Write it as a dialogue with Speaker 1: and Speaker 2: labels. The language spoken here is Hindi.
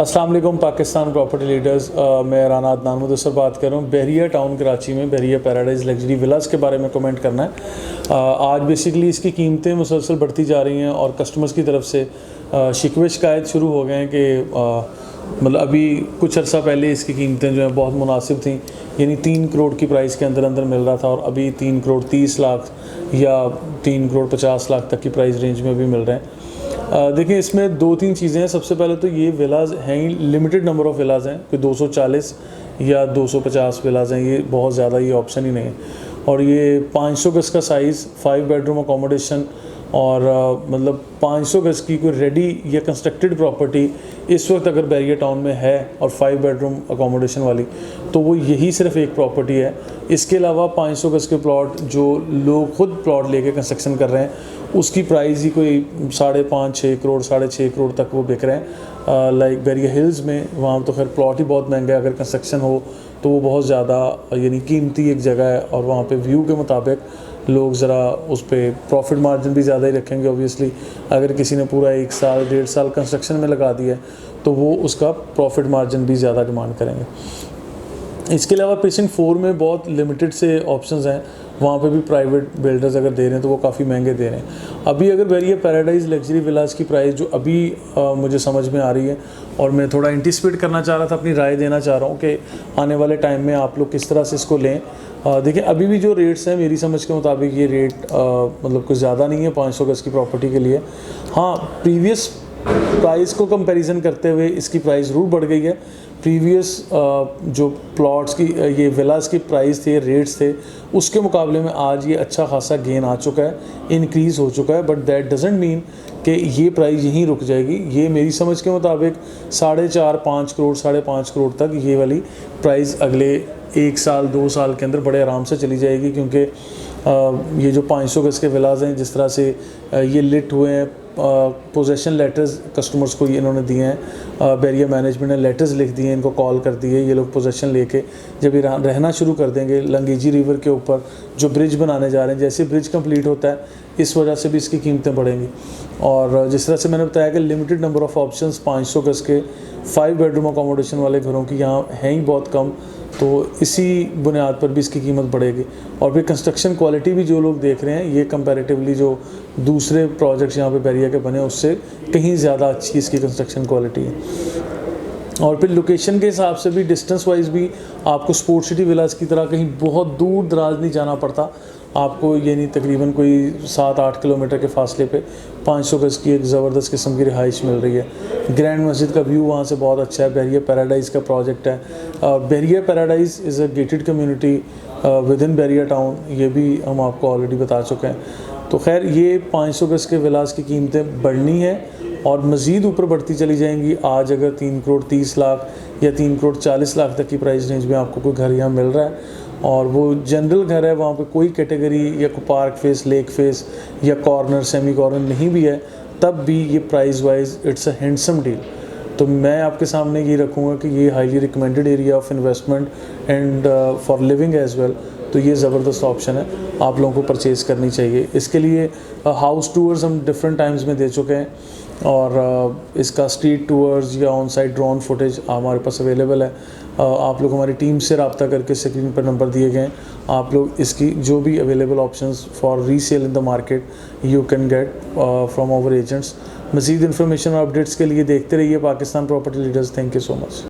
Speaker 1: अस्सलाम वालेकुम पाकिस्तान प्रॉपर्टी लीडर्स। मैं राना अदनान मुदस्सर बात कर रहा हूँ। बहरिया टाउन कराची में बहरिया पैराडाइज लग्जरी विलास के बारे में कमेंट करना है। आज बेसिकली इसकी कीमतें मुसलसल बढ़ती जा रही हैं और कस्टमर्स की तरफ से शिकवे शिकायत शुरू हो गए हैं कि मतलब अभी कुछ अर्सा पहले इसकी कीमतें जो हैं बहुत मुनासिब थी, यानी 3 करोड़ की प्राइस के अंदर अंदर मिल रहा था और अभी 3 करोड़ 30 लाख या 3 करोड़ 50 लाख तक की प्राइस रेंज में भी मिल रहे हैं। देखिए, इसमें 2-3 चीज़ें हैं। सबसे पहले तो ये विलाज हैं ही लिमिटेड नंबर ऑफ़ विलाज हैं, कोई 240 या 250 विलाज हैं, ये बहुत ज़्यादा ये ऑप्शन ही नहीं है। और ये 500 गज़ का साइज़, 5 बेडरूम अकोमोडेशन और मतलब 500 गज़ की कोई रेडी या कंस्ट्रक्टेड प्रॉपर्टी इस वक्त अगर बहरिया टाउन में है और 5 बेडरूम अकोमोडेशन वाली, तो वो यही सिर्फ एक प्रॉपर्टी है। इसके अलावा 500 गज़ के प्लॉट जो लोग खुद प्लॉट लेके कंस्ट्रक्शन कर रहे हैं, उसकी प्राइस ही कोई 5.5-6 करोड़ 6.5 करोड़ तक वो बिक रहे हैं। लाइक बहरिया हिल्स में, वहाँ तो खैर प्लॉट ही बहुत महंगा है, अगर कंस्ट्रक्शन हो तो वो बहुत ज़्यादा यानी कीमती एक जगह है और वहाँ पे व्यू के मुताबिक लोग ज़रा उस पर प्रॉफिट मार्जिन भी ज़्यादा ही रखेंगे। ऑब्वियसली अगर किसी ने पूरा 1 साल 1.5 साल कंस्ट्रक्शन में लगा दिया तो वो उसका प्रॉफिट मार्जिन भी ज़्यादा डिमांड करेंगे। इसके अलावा प्रीसिंक्ट 4 में बहुत लिमिटेड से ऑप्शंस हैं, वहाँ पे भी प्राइवेट बिल्डर्स अगर दे रहे हैं तो वो काफ़ी महंगे दे रहे हैं। अभी अगर बहरिया पैराडाइज लग्जरी विलास की प्राइस जो अभी मुझे समझ में आ रही है और मैं थोड़ा एंटिसिपेट करना चाह रहा था, अपनी राय देना चाह रहा हूँ कि आने वाले टाइम में आप लोग किस तरह से इसको लें। देखिए, अभी भी जो रेट्स हैं मेरी समझ के मुताबिक ये रेट मतलब कुछ ज़्यादा नहीं है 500 गज़ की प्रॉपर्टी के लिए। हाँ, प्रीवियस प्राइस को कंपैरिजन करते हुए इसकी प्राइस ज़रूर बढ़ गई है। प्रीवियस जो प्लॉट्स की ये विलास की प्राइस थे, रेट्स थे, उसके मुकाबले में आज ये अच्छा खासा गेन आ चुका है, इंक्रीज़ हो चुका है। बट दैट डजंट मीन कि ये प्राइस यहीं रुक जाएगी। ये मेरी समझ के मुताबिक 4.5-5 करोड़ 5.5 करोड़ तक ये वाली प्राइस अगले 1 साल 2 साल के अंदर बड़े आराम से चली जाएगी, क्योंकि ये जो 500 गज़ के विलास हैं, जिस तरह से ये लिट हुए हैं, पोजेशन लेटर्स कस्टमर्स को ये इन्होंने दिए हैं, बहरिया मैनेजमेंट ने लेटर्स लिख दिए, इनको कॉल कर दिए, ये लोग पोजेशन लेके जब ये रहना शुरू कर देंगे लंगेजी रिवर के ऊपर जो ब्रिज बनाने जा रहे हैं, जैसे ब्रिज कंप्लीट होता है इस वजह से भी इसकी कीमतें बढ़ेंगी। और जिस तरह से मैंने बताया कि लिमिटेड नंबर ऑफ़ ऑप्शंस 500 गज़ के 5 बेडरूम अकोमोडेशन वाले घरों की यहाँ हैं ही बहुत कम, तो इसी बुनियाद पर भी इसकी कीमत बढ़ेगी। और फिर कंस्ट्रक्शन क्वालिटी भी जो लोग देख रहे हैं, ये कंपैरेटिवली जो दूसरे प्रोजेक्ट्स यहाँ पे बहरिया के बने उससे कहीं ज़्यादा अच्छी इसकी कंस्ट्रक्शन क्वालिटी है। और फिर लोकेशन के हिसाब से भी, डिस्टेंस वाइज भी आपको स्पोर्ट सिटी विलास की तरह कहीं बहुत दूर दराज नहीं जाना पड़ता आपको, यानी तकरीबन कोई 7-8 किलोमीटर के फासले पे 500 गज़ की एक ज़बरदस्त किस्म की रिहाइश मिल रही है। ग्रैंड मस्जिद का व्यू वहाँ से बहुत अच्छा है। बहरिया पैराडाइज़ का प्रोजेक्ट है। Bahria paradise is a gated community within Bahria town, ये भी हम आपको ऑलरेडी बता चुके हैं। तो खैर, ये 500 गज़ के विलास की कीमतें बढ़नी है और मज़ीद ऊपर बढ़ती चली जाएंगी। आज अगर 3 करोड़ 30 लाख या 3 करोड़ 40 लाख तक की प्राइस रेंज में आपको कोई घर यहाँ मिल रहा है और वो जनरल घर है, वहाँ पे कोई कैटेगरी या कोई पार्क फेस, लेक फेस या कॉर्नर, सेमी कॉर्नर नहीं भी है, तब भी ये price wise it's a handsome deal. तो मैं आपके सामने ये रखूँगा कि ये highly recommended area of investment and for living as well. तो ये ज़बरदस्त ऑप्शन है, आप लोगों को परचेज़ करनी चाहिए। इसके लिए हाउस टूर्स हम डिफरेंट टाइम्स में दे चुके हैं और इसका स्ट्रीट टूर्स या ऑन साइट ड्रोन फुटेज हमारे पास अवेलेबल है। आप लोग हमारी टीम से रब्ता करके स्क्रीन पर नंबर दिए गए हैं, आप लोग इसकी जो भी available options for resale in the market you can get from our agents. मज़ीद इन्फॉर्मेशन और अपडेट्स के लिए देखते रहिए Pakistan property leaders. Thank you so much.